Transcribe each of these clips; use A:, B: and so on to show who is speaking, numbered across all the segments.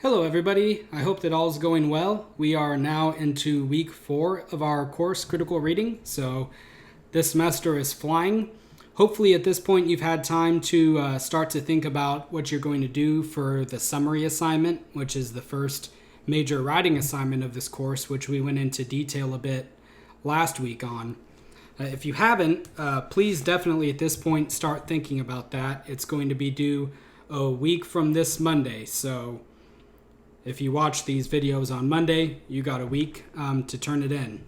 A: Hello everybody, I hope that all is going well. We are now into week 4 of our course, Critical Reading, so this semester is flying. Hopefully at this point you've had time to start to think about what you're going to do for the summary assignment, which is the first major writing assignment of this course, which we went into detail a bit last week on. If you haven't, please definitely at this point start thinking about that. It's going to be due a week from this Monday, so if you watch these videos on Monday, you got a week to turn it in.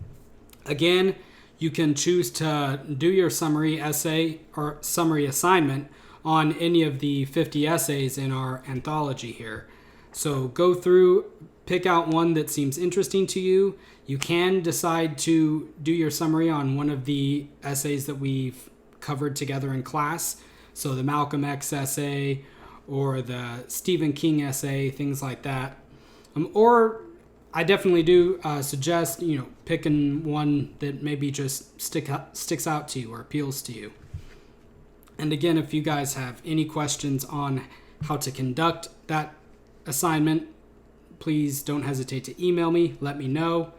A: Again, you can choose to do your summary essay or summary assignment on any of the 50 essays in our anthology here. So go through, pick out one that seems interesting to you. You can decide to do your summary on one of the essays that we've covered together in class. So the Malcolm X essay or the Stephen King essay, things like that. Or I definitely do suggest, picking one that maybe just sticks out to you or appeals to you. And again, if you guys have any questions on how to conduct that assignment, please don't hesitate to email me, let me know.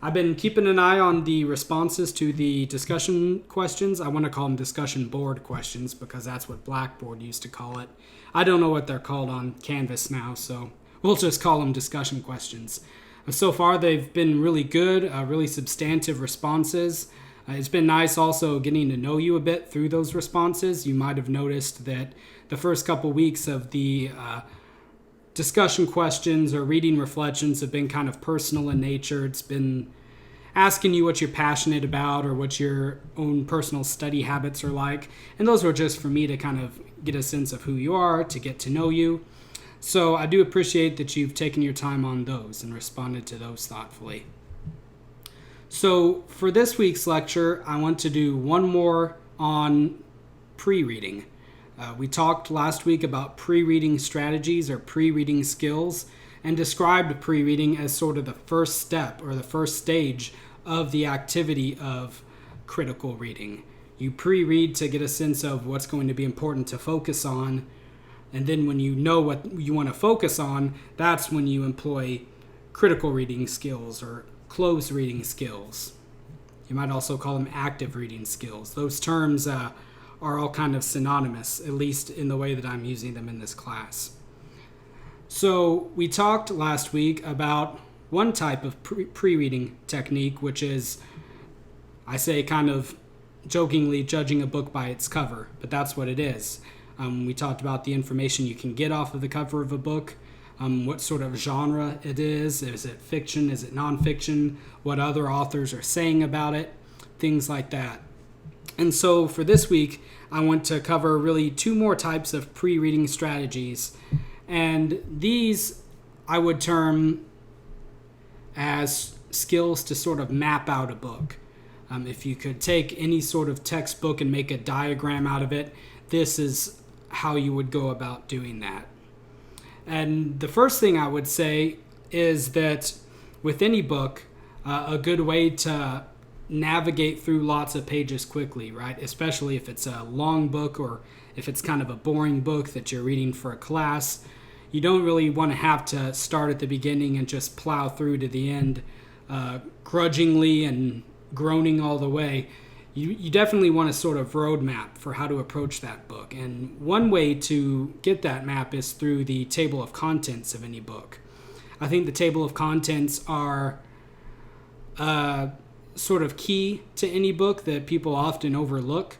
A: I've been keeping an eye on the responses to the discussion questions. I want to call them discussion board questions because that's what Blackboard used to call it. I don't know what they're called on Canvas now, so we'll just call them discussion questions. So far, they've been really good, really substantive responses. It's been nice also getting to know you a bit through those responses. You might have noticed that the first couple weeks of the discussion questions or reading reflections have been kind of personal in nature. It's been asking you what you're passionate about or what your own personal study habits are like. And those were just for me to kind of get a sense of who you are, to get to know you. So I do appreciate that you've taken your time on those and responded to those thoughtfully. So for this week's lecture, I want to do one more on pre-reading. We talked last week about pre-reading strategies or pre-reading skills and described pre-reading as sort of the first step or the first stage of the activity of critical reading. You pre-read to get a sense of what's going to be important to focus on. And then when you know what you want to focus on, that's when you employ critical reading skills or close reading skills. You might also call them active reading skills. Those terms are all kind of synonymous, at least in the way that I'm using them in this class. So we talked last week about one type of pre-reading technique, which is, I say kind of jokingly, judging a book by its cover, but that's what it is. We talked about the information you can get off of the cover of a book, what sort of genre it is it fiction, is it nonfiction, what other authors are saying about it, things like that. And so for this week, I want to cover really 2 more types of pre-reading strategies. And these I would term as skills to sort of map out a book. If you could take any sort of textbook and make a diagram out of it, this is how you would go about doing that. And the first thing I would say is that with any book, a good way to navigate through lots of pages quickly, right? Especially if it's a long book or if it's kind of a boring book that you're reading for a class. You don't really want to have to start at the beginning and just plow through to the end grudgingly and groaning all the way. You definitely want a sort of roadmap for how to approach that book. And one way to get that map is through the table of contents of any book. I think the table of contents are sort of key to any book that people often overlook.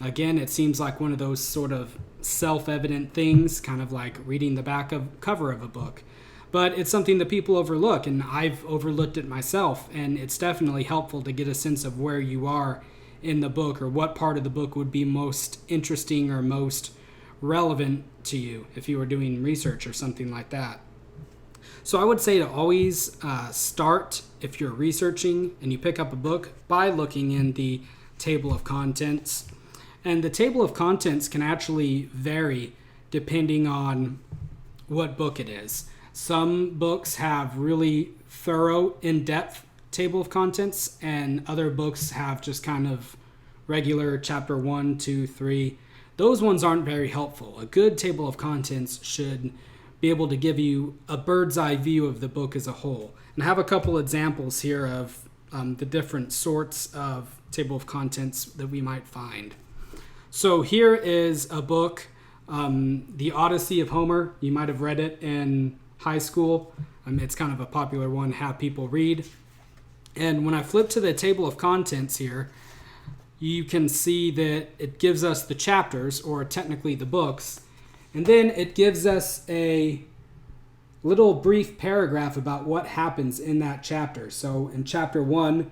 A: Again, it seems like one of those sort of self-evident things, kind of like reading the cover of a book. But it's something that people overlook, and I've overlooked it myself, and it's definitely helpful to get a sense of where you are in the book or what part of the book would be most interesting or most relevant to you if you were doing research or something like that. So I would say to always start, if you're researching and you pick up a book, by looking in the table of contents. And the table of contents can actually vary depending on what book it is. Some books have really thorough, in-depth table of contents, and other books have just kind of regular chapter 1, 2, 3. Those ones aren't very helpful. A good table of contents should be able to give you a bird's eye view of the book as a whole. And I have a couple examples here of the different sorts of table of contents that we might find. So here is a book, The Odyssey of Homer. You might have read it in high school. It's kind of a popular one to have people read. And when I flip to the table of contents here, you can see that it gives us the chapters, or technically the books, and then it gives us a little brief paragraph about what happens in that chapter. So in chapter 1,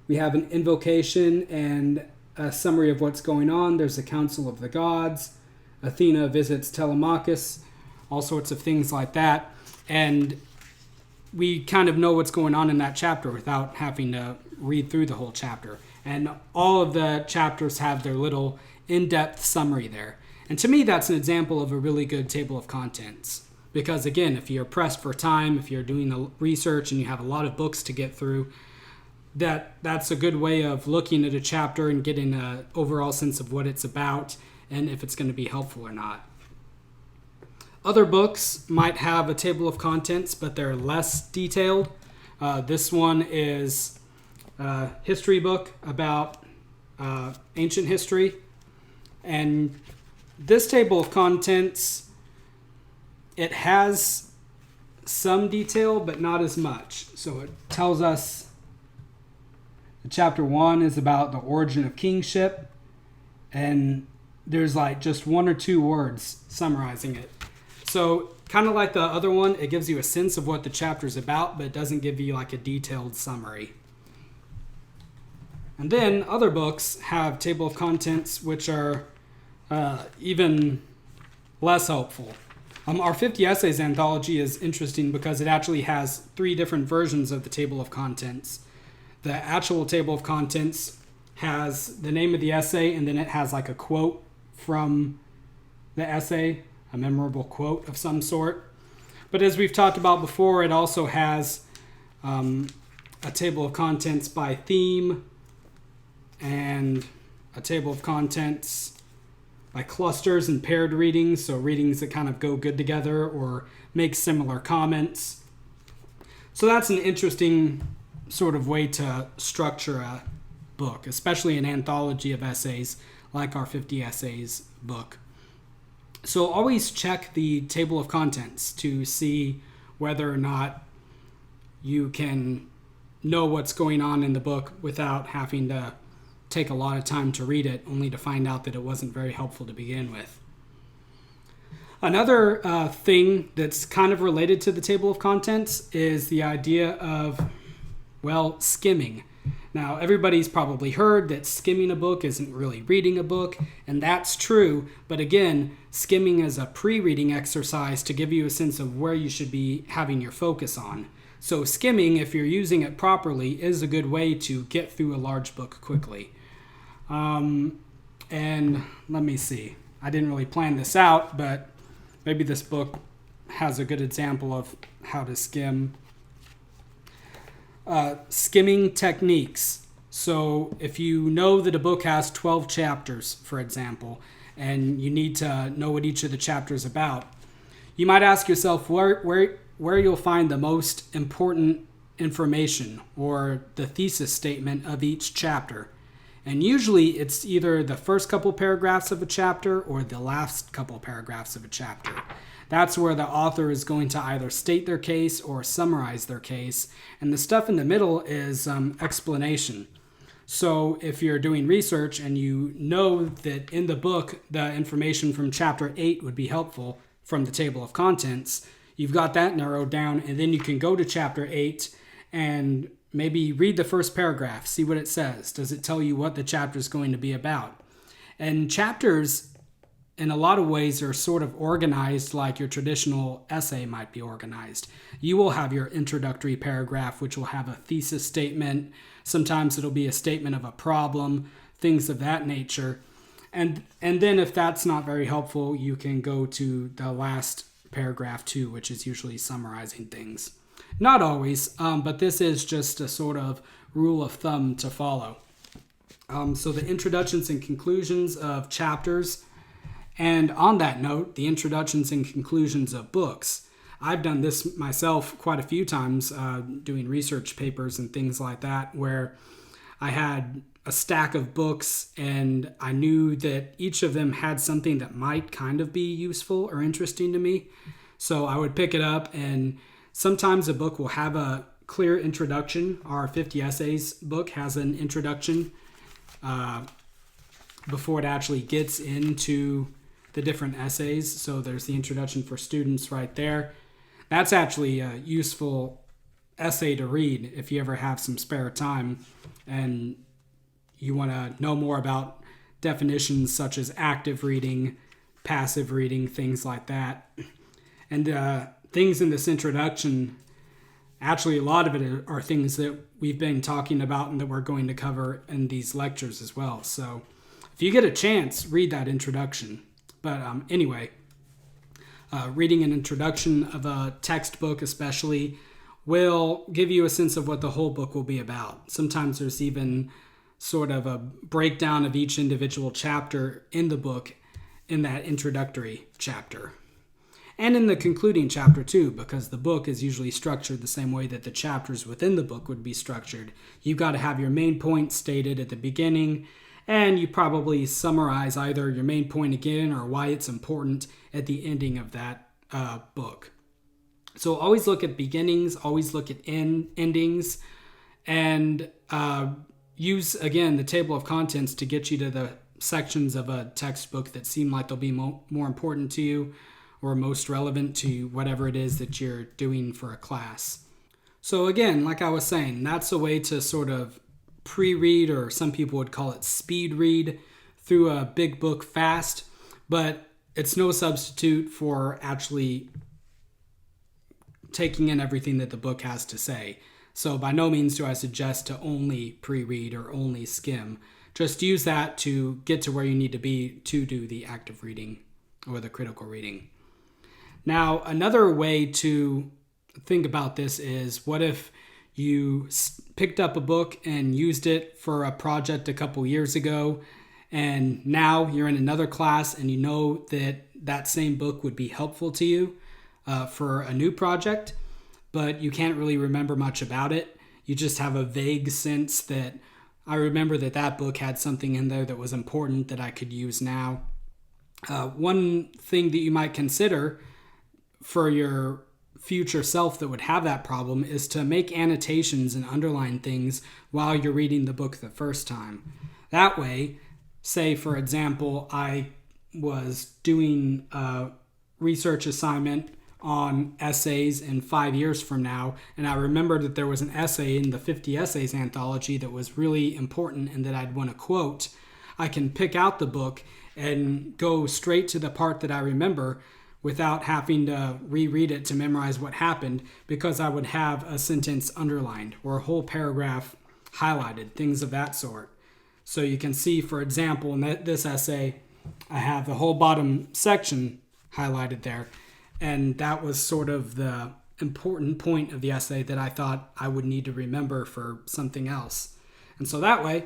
A: we have an invocation and a summary of what's going on. There's a council of the gods. Athena visits Telemachus, all sorts of things like that. And we kind of know what's going on in that chapter without having to read through the whole chapter. And all of the chapters have their little in-depth summary there. And to me, that's an example of a really good table of contents. Because again, if you're pressed for time, if you're doing the research and you have a lot of books to get through, that's a good way of looking at a chapter and getting an overall sense of what it's about and if it's going to be helpful or not. Other books might have a table of contents, but they're less detailed. This one is a history book about ancient history. And this table of contents, it has some detail, but not as much. So it tells us chapter 1 is about the origin of kingship. And there's like just 1 or 2 words summarizing it. So kind of like the other one, it gives you a sense of what the chapter's about, but it doesn't give you like a detailed summary. And then other books have table of contents which are even less helpful. Our 50 Essays Anthology is interesting because it actually has 3 different versions of the table of contents. The actual table of contents has the name of the essay, and then it has like a quote from the essay, a memorable quote of some sort. But as we've talked about before, it also has a table of contents by theme and a table of contents by clusters and paired readings, so readings that kind of go good together or make similar comments. So that's an interesting sort of way to structure a book, especially an anthology of essays like our 50 Essays book. So always check the table of contents to see whether or not you can know what's going on in the book without having to take a lot of time to read it, only to find out that it wasn't very helpful to begin with. Another thing that's kind of related to the table of contents is the idea of, skimming. Now, everybody's probably heard that skimming a book isn't really reading a book, and that's true, but again, skimming is a pre-reading exercise to give you a sense of where you should be having your focus on. So skimming, if you're using it properly, is a good way to get through a large book quickly. And let me see. I didn't really plan this out, but maybe this book has a good example of how to skim. Skimming Techniques. So if you know that a book has 12 chapters, for example, and you need to know what each of the chapters is about, you might ask yourself where you'll find the most important information or the thesis statement of each chapter. And usually it's either the first couple paragraphs of a chapter or the last couple paragraphs of a chapter. That's where the author is going to either state their case or summarize their case. And the stuff in the middle is explanation. So if you're doing research and you know that in the book the information from chapter 8 would be helpful from the table of contents, you've got that narrowed down, and then you can go to chapter 8 and maybe read the first paragraph, see what it says. Does it tell you what the chapter is going to be about? And chapters, in a lot of ways, are sort of organized like your traditional essay might be organized. You will have your introductory paragraph, which will have a thesis statement. Sometimes it'll be a statement of a problem, things of that nature. And then if that's not very helpful, you can go to the last paragraph too, which is usually summarizing things. Not always, but this is just a sort of rule of thumb to follow. So the introductions and conclusions of chapters, and on that note, the introductions and conclusions of books. I've done this myself quite a few times, doing research papers and things like that, where I had a stack of books and I knew that each of them had something that might kind of be useful or interesting to me. So I would pick it up, and sometimes a book will have a clear introduction. Our 50 Essays book has an introduction before it actually gets into the different essays. So there's the introduction for students right there. That's actually a useful essay to read if you ever have some spare time and you want to know more about definitions such as active reading, passive reading, things like that. And things in this introduction, actually a lot of it are things that we've been talking about and that we're going to cover in these lectures as well. So if you get a chance, read that introduction. But anyway, reading an introduction of a textbook especially will give you a sense of what the whole book will be about. Sometimes there's even sort of a breakdown of each individual chapter in the book in that introductory chapter. And in the concluding chapter too, because the book is usually structured the same way that the chapters within the book would be structured. You've got to have your main point stated at the beginning, and you probably summarize either your main point again or why it's important at the ending of that book. So always look at beginnings, always look at endings, and use, again, the table of contents to get you to the sections of a textbook that seem like they'll be more important to you or most relevant to whatever it is that you're doing for a class. So again, like I was saying, that's a way to sort of pre-read, or some people would call it speed read, through a big book fast, but it's no substitute for actually taking in everything that the book has to say. So by no means do I suggest to only pre-read or only skim. Just use that to get to where you need to be to do the active reading or the critical reading. Now, another way to think about this is, what if you picked up a book and used it for a project a couple years ago, and now you're in another class and you know that that same book would be helpful to you for a new project, but you can't really remember much about it. You just have a vague sense that I remember that book had something in there that was important that I could use now. One thing that you might consider for your future self that would have that problem is to make annotations and underline things while you're reading the book the first time. That way, say for example, I was doing a research assignment on essays in 5 years from now, and I remembered that there was an essay in the 50 Essays Anthology that was really important and that I'd want to quote. I can pick out the book and go straight to the part that I remember without having to reread it to memorize what happened, because I would have a sentence underlined or a whole paragraph highlighted, things of that sort. So you can see, for example, in this essay, I have the whole bottom section highlighted there, and that was sort of the important point of the essay that I thought I would need to remember for something else. And so that way,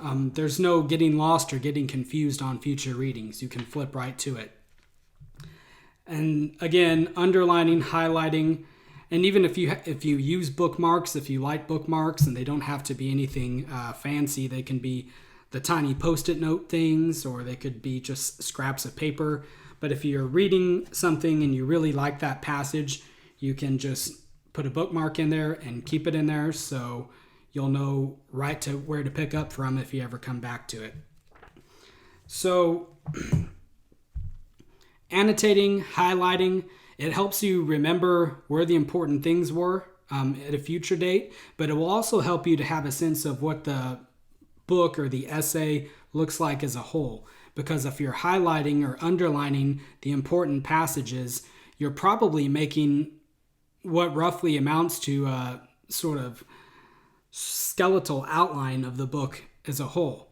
A: there's no getting lost or getting confused on future readings. You can flip right to it. And again, underlining, highlighting, and even if you use bookmarks, if you like bookmarks, and they don't have to be anything fancy, they can be the tiny Post-it note things, or they could be just scraps of paper. But if you're reading something and you really like that passage, you can just put a bookmark in there and keep it in there, so you'll know right to where to pick up from if you ever come back to it. So annotating, highlighting, it helps you remember where the important things were at a future date, but it will also help you to have a sense of what the book or the essay looks like as a whole. Because if you're highlighting or underlining the important passages, you're probably making what roughly amounts to a sort of skeletal outline of the book as a whole.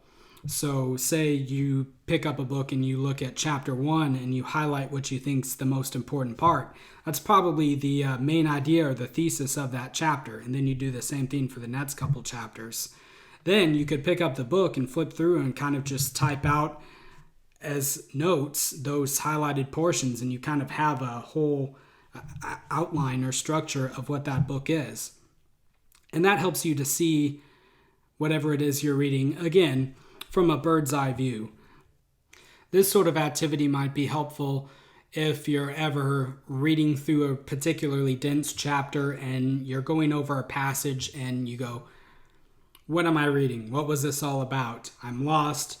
A: So say you pick up a book and you look at chapter 1 and you highlight what you think's the most important part. That's probably the main idea or the thesis of that chapter. And then you do the same thing for the next couple chapters. Then you could pick up the book and flip through and kind of just type out as notes those highlighted portions, and you kind of have a whole outline or structure of what that book is. And that helps you to see whatever it is you're reading, again, from a bird's eye view. This sort of activity might be helpful if you're ever reading through a particularly dense chapter and you're going over a passage and you go, what am I reading? What was this all about? I'm lost.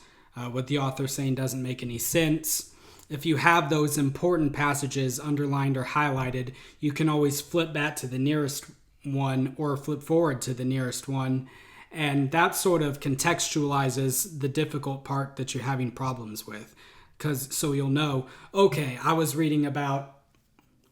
A: What the author's saying doesn't make any sense. If you have those important passages underlined or highlighted, you can always flip back to the nearest one or flip forward to the nearest one. And that sort of contextualizes the difficult part that you're having problems with. So you'll know, okay, I was reading about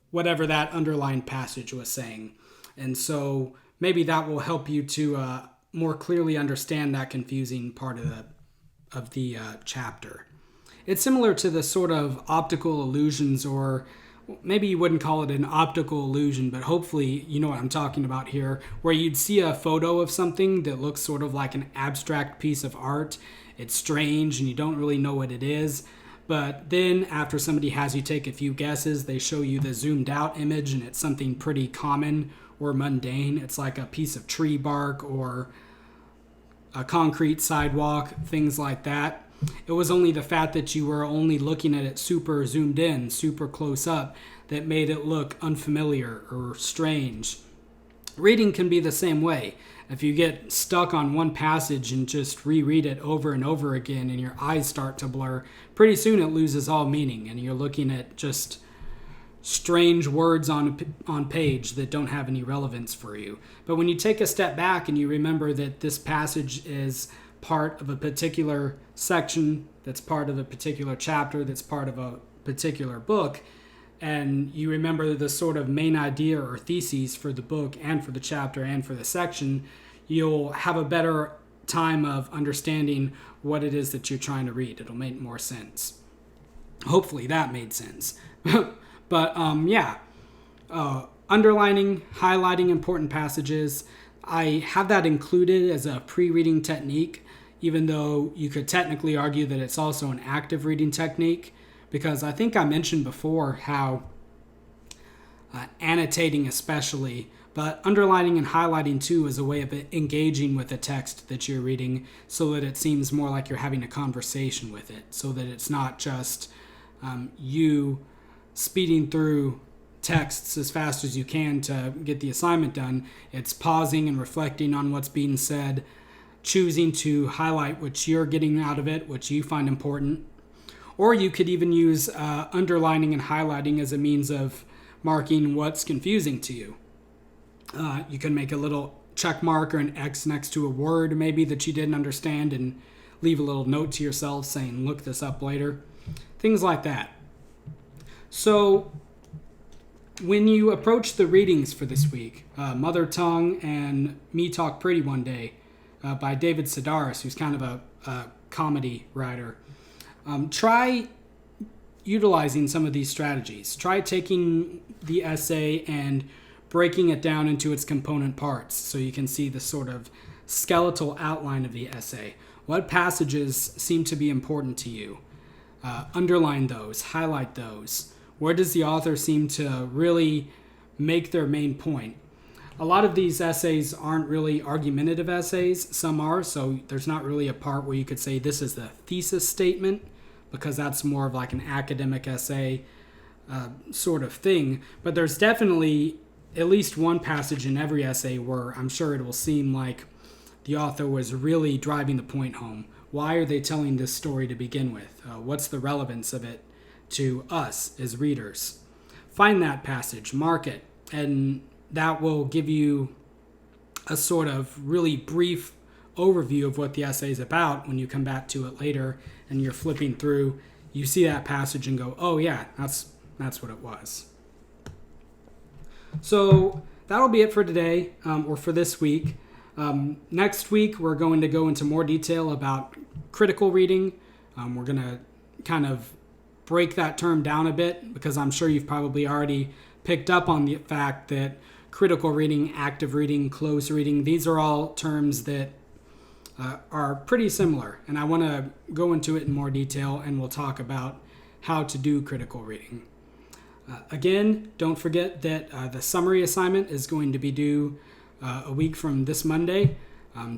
A: whatever that underlined passage was saying. And so maybe that will help you to more clearly understand that confusing part of the chapter. It's similar to the sort of optical illusions, or maybe you wouldn't call it an optical illusion, but hopefully you know what I'm talking about here, where you'd see a photo of something that looks sort of like an abstract piece of art. It's strange and you don't really know what it is. But then after somebody has you take a few guesses, they show you the zoomed out image and it's something pretty common or mundane. It's like a piece of tree bark or a concrete sidewalk, things like that. It was only the fact that you were only looking at it super zoomed in, super close up, that made it look unfamiliar or strange. Reading can be the same way. If you get stuck on one passage and just reread it over and over again and your eyes start to blur, pretty soon it loses all meaning and you're looking at just strange words on page that don't have any relevance for you. But when you take a step back and you remember that this passage is part of a particular section, that's part of a particular chapter, that's part of a particular book, and you remember the sort of main idea or theses for the book and for the chapter and for the section, you'll have a better time of understanding what it is that you're trying to read. It'll make more sense. Hopefully that made sense. But underlining, highlighting important passages, I have that included as a pre-reading technique, even though you could technically argue that it's also an active reading technique, because I think I mentioned before how annotating especially, but underlining and highlighting too is a way of engaging with the text that you're reading so that it seems more like you're having a conversation with it, so that it's not just you speeding through texts as fast as you can to get the assignment done. It's pausing and reflecting on what's being said, choosing to highlight what you're getting out of it, what you find important. Or you could even use underlining and highlighting as a means of marking what's confusing to you. You can make a little check mark or an X next to a word maybe that you didn't understand and leave a little note to yourself saying, look this up later. Things like that. So when you approach the readings for this week, Mother Tongue and Me Talk Pretty One Day by David Sedaris, who's kind of a comedy writer, try utilizing some of these strategies. Try taking the essay and breaking it down into its component parts so you can see the sort of skeletal outline of the essay. What passages seem to be important to you? Underline those, highlight those. Where does the author seem to really make their main point? A lot of these essays aren't really argumentative essays. Some are, so there's not really a part where you could say this is the thesis statement, because that's more of like an academic essay sort of thing. But there's definitely at least one passage in every essay where I'm sure it will seem like the author was really driving the point home. Why are they telling this story to begin with? What's the relevance of it to us as readers? Find that passage, mark it, and that will give you a sort of really brief overview of what the essay is about. When you come back to it later and you're flipping through, you see that passage and go, oh yeah, that's what it was. So that'll be it for today, or for this week. Next week, we're going to go into more detail about critical reading. We're going to kind of break that term down a bit, because I'm sure you've probably already picked up on the fact that critical reading, active reading, close reading, these are all terms that are pretty similar. And I want to go into it in more detail, and we'll talk about how to do critical reading. Again, don't forget that the summary assignment is going to be due a week from this Monday.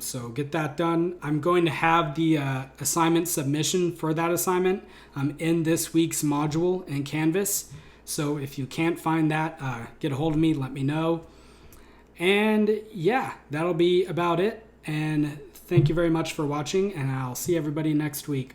A: So get that done. I'm going to have the assignment submission for that assignment in this week's module in Canvas. So if you can't find that, get a hold of me, let me know. And yeah, that'll be about it. And thank you very much for watching, and I'll see everybody next week.